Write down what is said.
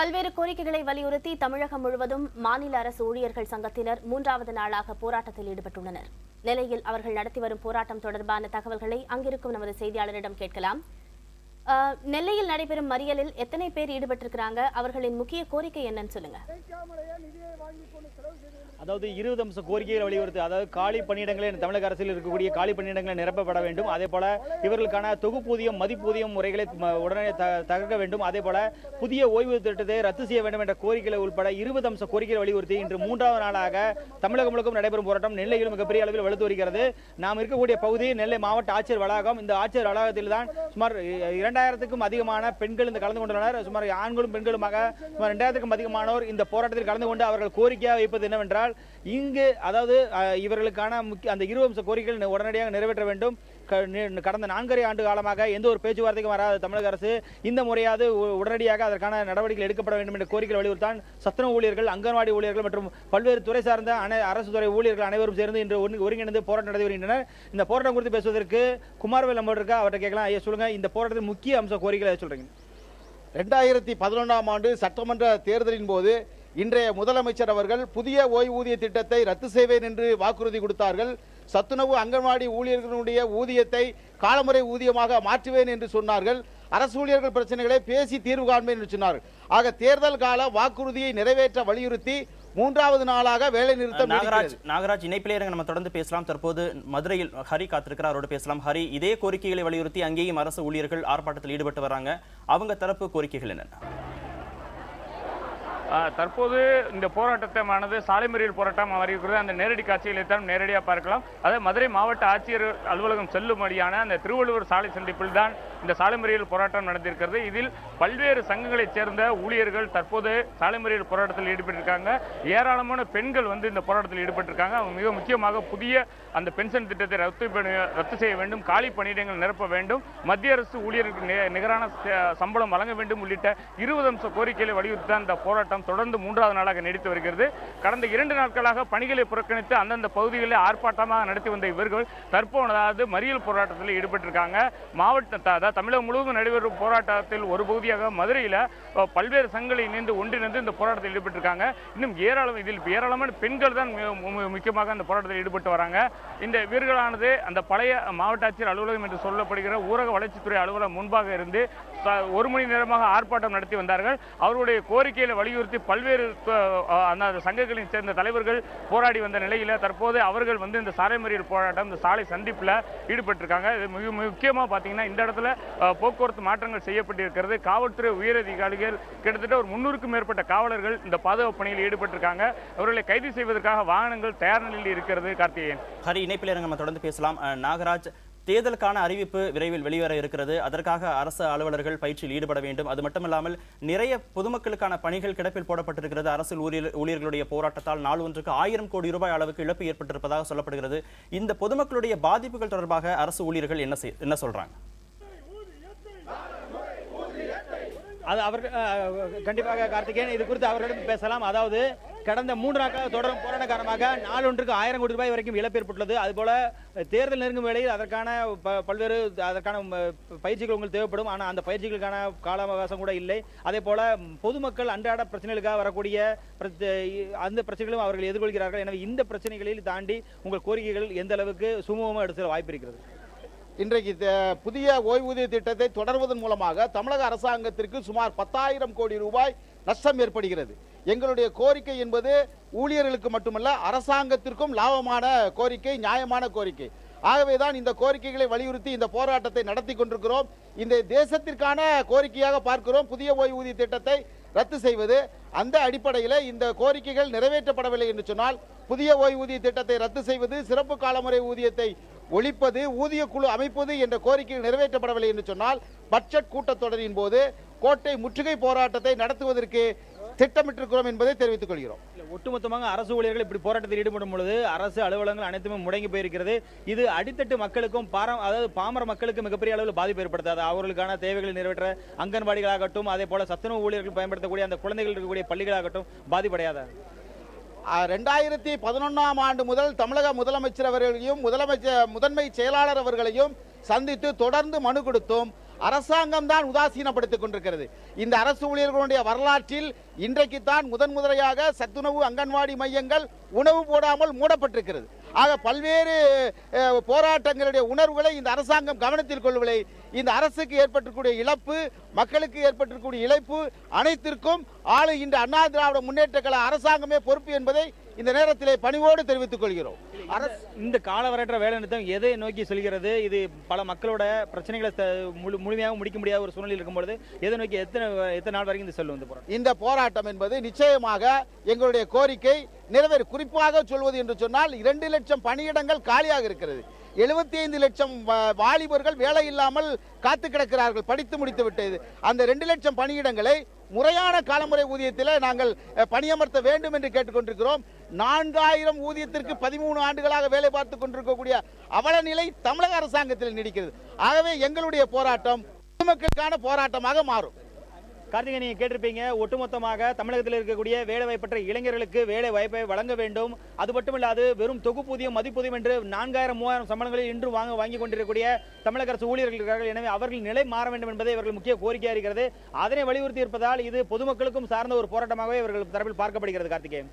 பல்வேறு கோரிக்கைகளை வலியுறுத்தி தமிழகம் முழுவதும் மாநில அரசு ஊழியர்கள் சங்கத்தினர் 3வது நாளாக போராட்டத்தில் ஈடுபட்டுள்ளனர். நிலையில் அவர்கள் நடத்தி வரும் போராட்டம் தொடர்பான தகவல்களை அங்கிருக்கும் நமது செய்தியாளரிடம் கேட்கலாம். நெல்லையில் நடைபெறும் மறியலில் எத்தனை பேர் ஈடுபட்டிருக்கிறாங்க? அவர்களின் முக்கிய கோரிக்கை என்னன்னு சொல்லுங்க. அதாவது 20 அம்ச கோரிக்கைகளை வலியுறுத்தி, அதாவது காலி பணியிடங்களை தமிழக அரசில் இருக்கக்கூடிய காலி பணியிடங்களை நிரப்பப்பட வேண்டும். அதே போல இவர்களுக்கான தொகுப்பூதியம் மதிப்பூதியம் முறைகளை உடனே தகர்க்க வேண்டும். அதே போல புதிய ஓய்வு திட்டத்தை ரத்து செய்ய வேண்டும் என்ற கோரிக்கைகளை உட்பட 20 அம்ச கோரிக்கைகளை வலியுறுத்தி இன்று 3வது நாளாக தமிழகம் முழுவதும் நடைபெறும் போராட்டம் நெல்லையில் மிகப்பெரிய அளவில் வலுத்து வருகிறது. நாம் இருக்கக்கூடிய பகுதி நெல்லை மாவட்ட ஆட்சியர் வளாகம். இந்த ஆட்சியர் வளாகத்தில் தான் சுமார் 2000க்கும் அதிகமான பெண்கள் இந்த கலந்து கொண்டுள்ளனர். சுமார் ஆண்களும் பெண்களுமாக சுமார் 2000க்கும் அதிகமானோர் இந்த போராட்டத்தில் கலந்து கொண்டு அவர்கள் கோரிக்கையாக வைப்பது என்னவென்றால், இங்கு அதாவது இவர்களுக்கான அந்த 20 அம்ச கோரிக்கைகள் உடனடியாக நிறைவேற்ற வேண்டும். கடந்த 4.5 ஆண்டு காலமாக எந்த ஒரு பேச்சுவார்த்தைக்கும் வராத தமிழக அரசு இந்த முறையாவது உடனடியாக அதற்கான நடவடிக்கைகள் எடுக்கப்பட வேண்டும் என்ற கோரிக்கை வலியுறுத்தான் சத்துணவு ஊழியர்கள், அங்கன்வாடி ஊழியர்கள் மற்றும் பல்வேறு துறை சார்ந்த அரசு துறை ஊழியர்கள் அனைவரும் சேர்ந்து இன்று ஒருங்கிணைந்து போராட்டம் நடத்தி வருகின்றனர். இந்த போராட்டம் குறித்து பேசுவதற்கு குமாரவேல் நம்ம இருக்கா, அவர்கிட்ட கேட்கலாம். ஐயா சொல்லுங்க, இந்த போராட்டத்தின் முக்கிய அம்ச கோரிக்கைகளை சொல்றீங்க. 2011ஆம் ஆண்டு சட்டமன்ற தேர்தலின் போது இன்றைய முதலமைச்சர் அவர்கள் புதிய ஓய்வூதிய திட்டத்தை ரத்து செய்வேன் என்று வாக்குறுதி கொடுத்தார்கள். சத்துணவு அங்கன்வாடி ஊழியர்களுடைய ஊதியத்தை காலமுறை ஊதியமாக மாற்றுவேன் என்று சொன்னார்கள். அரசு ஊழியர்கள் பிரச்சனைகளை பேசி தீர்வு காண்பேன் என்று சொன்னார்கள். ஆக தேர்தல் கால வாக்குறுதியை நிறைவேற்ற வலியுறுத்தி 3வது நாளாக வேலை நிறுத்தம். நாகராஜ் இணைப்பிலே நம்ம தொடர்ந்து பேசலாம். தற்போது மதுரையில் ஹரி காத்திருக்கிறார், அவரோடு பேசலாம். ஹரி, இதே கோரிக்கைகளை வலியுறுத்தி அங்கேயும் அரசு ஊழியர்கள் ஆர்ப்பாட்டத்தில் ஈடுபட்டு வராங்க. அவங்க தரப்பு கோரிக்கைகள் என்னென்ன? தற்போது இந்த போராட்டமானது சாலை மறியல் போராட்டம் அறிவிக்கிறது. அந்த நேரடி காட்சிகளை தான் நேரடியாக பார்க்கலாம். அதாவது மதுரை மாவட்ட ஆட்சியர் அலுவலகம் செல்லும்படியான அந்த திருவள்ளுவர் சாலை சந்திப்பில் தான் இந்த சாலை மறியல் போராட்டம் நடந்திருக்கிறது. இதில் பல்வேறு சங்கங்களைச் சேர்ந்த ஊழியர்கள் தற்போது சாலை மறியல் போராட்டத்தில் ஈடுபட்டிருக்காங்க. ஏராளமான பெண்கள் இந்த போராட்டத்தில் ஈடுபட்டிருக்காங்க. அவங்க மிக முக்கியமாக புதிய அந்த பென்ஷன் திட்டத்தை ரத்து செய்ய வேண்டும், காலி பணியிடங்கள் நிரப்ப வேண்டும், மத்திய அரசு ஊழியர்களுக்கு நிகரான சம்பளம் வழங்க வேண்டும் உள்ளிட்ட 20 அம்ச கோரிக்கைகளை வலியுறுத்தி தான் இந்த போராட்டம் தொடர்ந்து 3வது நாளாக நீடித்து வருகிறது. கடந்த 2 நாட்களாக பணிகளை புறக்கணித்து அந்தந்த பகுதிகளில் ஆர்ப்பாட்டமாக நடத்தி வந்த இவர்கள் தற்போது மறியல் போராட்டத்தில் ஈடுபட்டிருக்காங்க. மாவட்ட தமிழகம் முழுவதும் நடைபெறும் போராட்டத்தில் ஒரு பகுதியாக மதுரையில் பல்வேறு சங்கங்களை ஒன்றிணைந்து இந்த போராட்டத்தில் ஈடுபட்டிருக்காங்க. இன்னும் இதில் ஏராளமான பெண்கள் தான் முக்கியமாக அந்த போராட்டத்தில் ஈடுபட்டு வராங்க. இந்த வீரர்களானது அந்த பழைய மாவட்ட ஆட்சியர் அலுவலகம் என்று சொல்லப்படுகிற ஊரக வளர்ச்சித்துறை அலுவலகம் முன்பாக இருந்து 1 மணி நேரமாக ஆர்ப்பாட்டம் நடத்தி வந்தார்கள். அவருடைய கோரிக்கைகளை வலியுறுத்தி பல்வேறு அந்த சங்கங்களின் சேர்ந்த தலைவர்கள் போராடி வந்த நிலையில் தற்போது அவர்கள் இந்த சாலை மறியல் போராட்டம் இந்த சாலை சந்திப்பில் ஈடுபட்டிருக்காங்க. மிக முக்கியமாக பார்த்தீங்கன்னா இந்த இடத்துல போக்குவரத்து மாற்றங்கள் செய்யப்பட்டிருக்கிறது. காவல்துறை உயரதிகாரிகள் கிட்டத்தட்ட ஒரு 300க்கும் மேற்பட்ட காவலர்கள் இந்த பாதுகாப்பு பணியில் ஈடுபட்டிருக்காங்க. அவர்களை கைது செய்வதற்காக வாகனங்கள் தயார் நிலையில் இருக்கிறது. கார்த்திகேயன், ஹரி இணைப்பில் நம்ம தொடர்ந்து பேசலாம். நாகராஜ், தேர்தலுக்கான அறிவிப்பு விரைவில் வெளிவர இருக்கிறது. அதற்காக அரசு அலுவலர்கள் பயிற்சியில் ஈடுபட வேண்டும். அது மட்டுமல்லாமல் நிறைய பொதுமக்களுக்கான பணிகள் கிடப்பில் போடப்பட்டிருக்கிறது. அரசு ஊழியர்களுடைய போராட்டத்தால் நாள் ஒன்றுக்கு 1000 கோடி ரூபாய் அளவுக்கு இழப்பு ஏற்பட்டிருப்பதாக சொல்லப்படுகிறது. இந்த பொதுமக்களுடைய பாதிப்புகள் தொடர்பாக அரசு ஊழியர்கள் என்ன சொல்றாங்க? அது அவர்கள் கண்டிப்பாக கார்த்திகேயன் இது குறித்து அவர்களிடம் பேசலாம். அதாவது கடந்த 3 நாட்களாக தொடரும் போராட்ட காரணமாக நாள் ஒன்றுக்கு 1000 கோடி ரூபாய் வரைக்கும் இழப்பு ஏற்பட்டுள்ளது. அதுபோல தேர்தல் நெருங்கும் வேளையில் அதற்கான பல்வேறு பயிற்சிகள் உங்களுக்கு தேவைப்படும். ஆனால் அந்த பயிற்சிகளுக்கான கால அவகாசம் கூட இல்லை. அதே போல பொதுமக்கள் அன்றாட பிரச்சனைகளுக்காக வரக்கூடிய அந்த பிரச்சனைகளும் அவர்கள் எதிர்கொள்கிறார்கள். எனவே இந்த பிரச்சனைகளில் தாண்டி உங்கள் கோரிக்கைகள் எந்த அளவுக்கு சுமூகமாக எடுத்து வாய்ப்பு இருக்கிறது? இன்றைக்கு புதிய ஓய்வூதிய திட்டத்தை தொடர்வதன் மூலமாக தமிழக அரசாங்கத்திற்கு சுமார் 10,000 கோடி ரூபாய் நஷ்டம் ஏற்படுகிறது. எங்களுடைய கோரிக்கை என்பது ஊழியர்களுக்கு மட்டுமல்ல, அரசாங்கத்திற்கும் லாபமான கோரிக்கை, நியாயமான கோரிக்கை. ஆகவேதான் இந்த கோரிக்கைகளை வலியுறுத்தி இந்த போராட்டத்தை நடத்தி கொண்டிருக்கிறோம். இந்த தேசத்திற்கான கோரிக்கையாக பார்க்கிறோம் புதிய ஓய்வூதிய திட்டத்தை ரத்து செய்வது. அந்த அடிப்படையில் இந்த கோரிக்கைகள் நிறைவேற்றப்படவில்லை என்று சொன்னால், புதிய ஓய்வூதிய திட்டத்தை ரத்து செய்வது, சிறப்பு காலமுறை ஊதியத்தை ஒழிப்பது, ஊதிய குழு அமைப்பது என்ற கோரிக்கைகள் நிறைவேற்றப்படவில்லை என்று சொன்னால், பட்ஜெட் கூட்டத்தொடரின் போது கோட்டை முற்றுகை போராட்டத்தை நடத்துவதற்கு திட்டமிட்டிருக்கிறோம் என்பதை தெரிவித்துக் கொள்கிறோம். ஒட்டுமொத்தமாக அரசு ஊழியர்கள் இப்படி போராட்டத்தில் ஈடுபடும் பொழுது அரசு அலுவலகங்கள் அனைத்துமே முடங்கி போயிருக்கிறது. இது அடித்தட்டு மக்களுக்கும் அதாவது பாமர மக்களுக்கு மிகப்பெரிய அளவில் பாதிப்பு ஏற்படுத்தாது. அவர்களுக்கான தேவைகளை நிறைவேற்ற அங்கன்வாடிகளாகட்டும், அதே போல சத்துணவு ஊழியர்கள் பயன்படுத்தக்கூடிய அந்த குழந்தைகள் இருக்கக்கூடிய பள்ளிகளாகட்டும் பாதிப்படையாத? 2011ஆம் ஆண்டு முதல் தமிழக முதலமைச்சர் அவர்களையும் முதன்மை செயலாளர் அவர்களையும் சந்தித்து தொடர்ந்து மனு கொடுத்தோம். அரசாங்கம் தான் உதாசீனப்படுத்திக் கொண்டிருக்கிறது. இந்த அரசு ஊழியர்களுடைய வரலாற்றில் இன்றைக்கு தான் முதன்முறையாக சத்துணவு அங்கன்வாடி மையங்கள் உணவு போடாமல் மூடப்பட்டிருக்கிறது. ஆக பல்வேறு போராட்டங்களுடைய உணர்வுகளை இந்த அரசாங்கம் கவனத்தில் கொள்ளவில்லை. இந்த அரசுக்கு ஏற்பட்டிருக்கூடிய இழப்பு, மக்களுக்கு ஏற்பட்டிருக்கூடிய இழப்பு அனைத்திற்கும் ஆளுகின்ற அண்ணா திராவிட முன்னேற்ற கழக அரசாங்கமே பொறுப்பு என்பதை இந்த நேரத்திலே பணிவோடு தெரிவித்துக் கொள்கிறோம். இந்த காலவரையற்ற வேலை நிறுத்தம் எதை நோக்கி செல்கிறது? இது பல மக்களோட பிரச்சனைகளை முழுமையாக முடிக்க முடியாத ஒரு சூழ்நிலை இருக்கும்போது எதை நோக்கி எத்தனை நாள் வரைக்கும் இந்த செல்லும் இந்த போராட்டம் என்பது நிச்சயமாக எங்களுடைய கோரிக்கை நிறைவேறும். குறிப்பாக சொல்வது என்று சொன்னால் 2 லட்சம் பணியிடங்கள் காலியாக இருக்கிறது. 75 லட்சம் வாலிபர்கள் வேலை இல்லாமல் காத்து கிடக்கிறார்கள், படித்து முடித்து விட்டது. அந்த 2 லட்சம் பணியிடங்களை முறையான காலமுறை ஊதியத்தில் நாங்கள் பணியமர்த்த வேண்டும் என்று கேட்டுக்கொண்டிருக்கிறோம். 4000 ஊதியத்திற்கு 13 ஆண்டுகளாக வேலை பார்த்துக் கொண்டிருக்கக்கூடிய அவல நிலை தமிழக அரசாங்கத்தில் நீடிக்கிறது. ஆகவே எங்களுடைய போராட்டம் பொதுமக்களுக்கான போராட்டமாக மாறும். கார்த்திகை, நீங்க கேட்டிருப்பீங்க, ஒட்டுமொத்தமாக தமிழகத்தில் இருக்கக்கூடிய வேலை வாய்ப்பற்ற இளைஞர்களுக்கு வேலை வாய்ப்பை வழங்க வேண்டும். அது மட்டுமில்லாது வெறும் தொகுப்பூதியம் மதிப்பூதியம் என்று 4000-3000 சம்பளங்களில் இன்று வாங்கி கொண்டிருக்கக்கூடிய தமிழக அரசு ஊழியர்கள் இருக்கிறார்கள். எனவே அவர்கள் நிலை மாற வேண்டும் என்பதை இவர்கள் முக்கிய கோரிக்கையாக இருக்கிறது. அதனை வலியுறுத்தி இருப்பதால் இது பொதுமக்களுக்கும் சார்ந்த ஒரு போராட்டமாகவே இவர்கள் தரப்பில் பார்க்கப்படுகிறது. கார்த்திகேயன்.